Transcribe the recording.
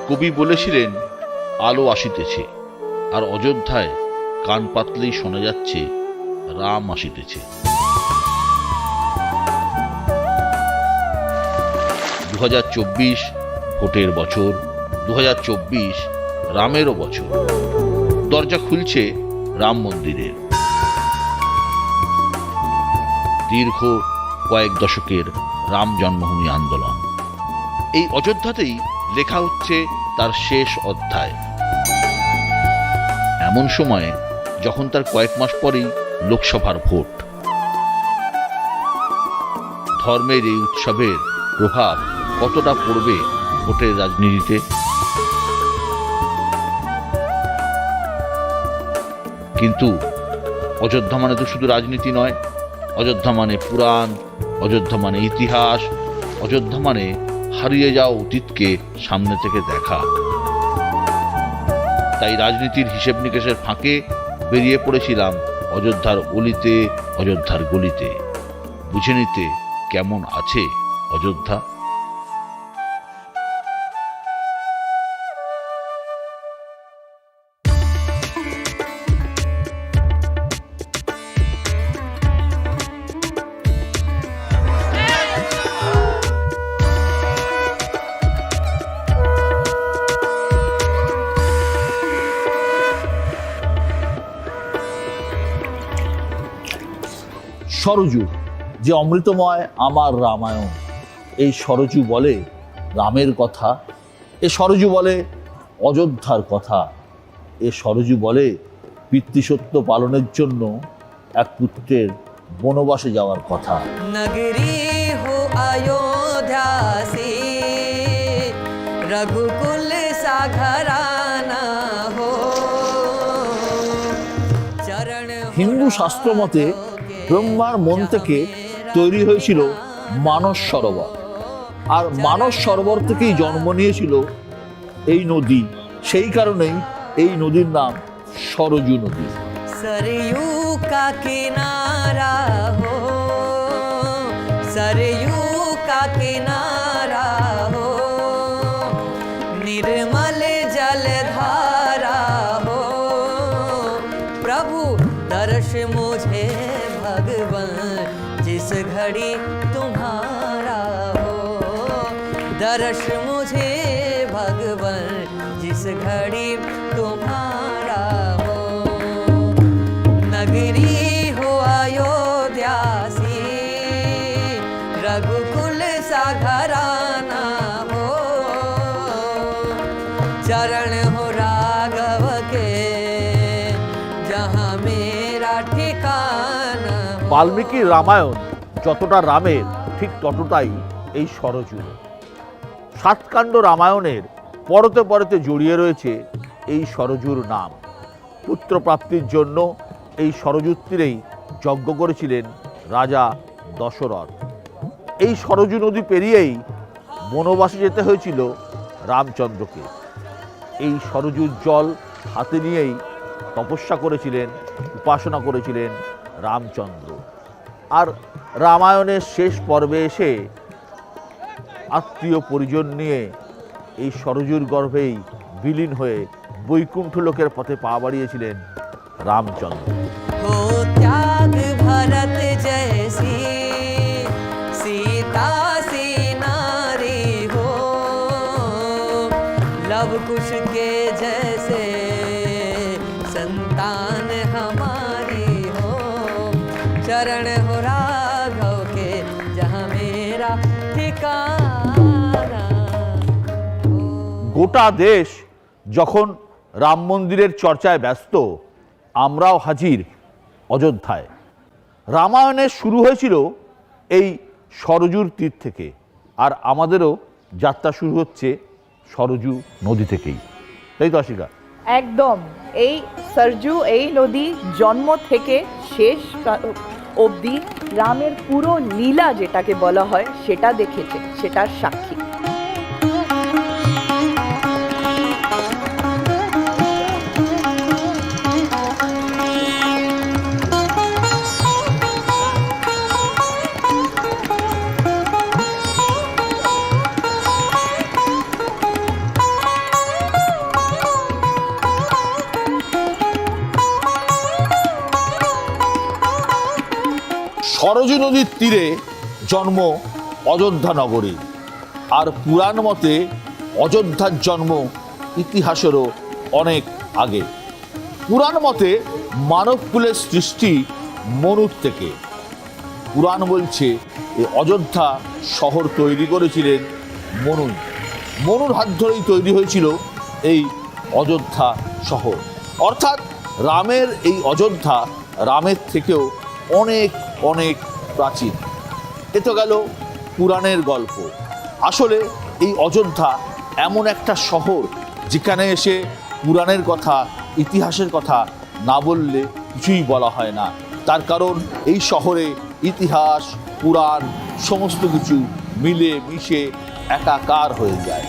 কবি বলেছিলেন আলো আসিতেছে, আর অযোধ্যায় কান পাতলেই শোনা যাচ্ছে রাম আসিতেছে। 2024 ভোটের বছর, 2024 রামেরও বছর। দরজা খুলছে রাম মন্দিরের। দীর্ঘ কয়েক দশকের রাম জন্মভূমি আন্দোলন, এই অযোধ্যাতেই লেখা হচ্ছে তার শেষ অধ্যায়। এমন সময়ে যখন তার কয়েক মাস পরেই লোকসভার ভোট, ধর্মের এই উৎসবের প্রভাব কতটা পড়বে ভোটের রাজনীতিতে? কিন্তু অযোধ্যা মানে তো শুধু রাজনীতি নয়, অযোধ্যা মানে পুরাণ, অযোধ্যা মানে ইতিহাস, অযোধ্যা মানে হারিয়ে যাওয়া অতীতকে সামনে থেকে দেখা। তাই রাজনীতির হিসেব নিকেশের ফাঁকে বেরিয়ে পড়েছিলাম অযোধ্যার অলিতে, অযোধ্যার গলিতে, বুঝে নিতে কেমন আছে অযোধ্যা। সরযু যে অমৃতময় আমার রামায়ণ, এই সরযু বলে রামের কথা, এ সরযু বলে অযোধ্যার কথা, এ সরযু বলে পিতৃসত্য পালনের জন্য এক পুত্রের বনবাসে যাওয়ার কথা। নগরী হো অযোধ্যা সে রঘুকুল সা ঘরানা হো। হিন্দু শাস্ত্র মতে ব্রহ্মার মন থেকে তৈরি হয়েছিল মানস সরোবর, আর মানস সরোবর থেকেই জন্ম নিয়েছিল এই নদী। সেই কারণেই এই নদীর নাম সরযু নদী। सरयू का किनारा हो, सरयू का किनारा हो, निर्मल जलधारा हो। प्रभु दर्श मुझे भगवान जिस घड़ी तुम्हारा हो, दर्श मुझे भगवान जिस घड़ी तुम्हारा हो। नगरी हो अयोध्या सी रघुकुल सा घराना हो, चरण हो राघव के जहाँ मेरा ठिकाना। বাল্মীকির রামায়ণ যতটা রামের, ঠিক ততটাই এই সরযু। সাতকাণ্ড রামায়ণের পরতে পরতে জড়িয়ে রয়েছে এই সরযুর নাম। পুত্রপ্রাপ্তির জন্য এই সরযুর তীরেই যজ্ঞ করেছিলেন রাজা দশরথ। এই সরযু নদী পেরিয়েই বনবাসে যেতে হয়েছিল রামচন্দ্রকে। এই সরযুর জল হাতে নিয়েই তপস্যা করেছিলেন, উপাসনা করেছিলেন রামচন্দ্র। আর রামায়ণের শেষ পর্বে এসে আত্মীয় পরিজন নিয়ে এই সরযুর গর্ভেই বিলীন হয়ে বৈকুণ্ঠ লোকের পথে পা বাড়িয়েছিলেন রামচন্দ্র। हो त्याग भरत जैसी सीता सी नारी हो, लव कुश के जैसे संतान हमारी हो, चरण हो राघव के जहाँ मेरा ठिकाना हो। গোটা দেশ যখন রাম মন্দিরের চর্চায় ব্যস্ত, আমরাও হাজির অযোধ্যায়। রামায়ণের শুরু হয়েছিল এই সরযুর তীর থেকে, আর আমাদেরও যাত্রা শুরু হচ্ছে সরযু নদী থেকেই, তাই তো আশিকা? একদম। এই সরযু, এই নদী জন্ম থেকে শেষ অবধি রামের পুরো লীলা যেটাকে বলা হয় সেটা দেখেছে, সেটার সাক্ষী। সরজু নদীর তীরে জন্ম অযোধ্যা নগরী। আর পুরাণ মতে অযোধ্যার জন্ম ইতিহাসেরও অনেক আগে। পুরাণ মতে মানবকুলের সৃষ্টি মনুর থেকে। পুরাণ বলছে এই অযোধ্যা শহর তৈরি করেছিলেন মনু। মনুর হাত ধরেই তৈরি হয়েছিল এই অযোধ্যা শহর। অর্থাৎ রামের এই অযোধ্যা রামের থেকেও অনেক অনেক প্রাচীন। এ তো গেল পুরাণের গল্প। আসলে এই অযোধ্যা এমন একটা শহর যেখানে এসে পুরাণের কথা, ইতিহাসের কথা না বললে কিছুই বলা হয় না। তার কারণ এই শহরে ইতিহাস, পুরাণ সমস্ত কিছু মিলে মিশে একাকার হয়ে যায়।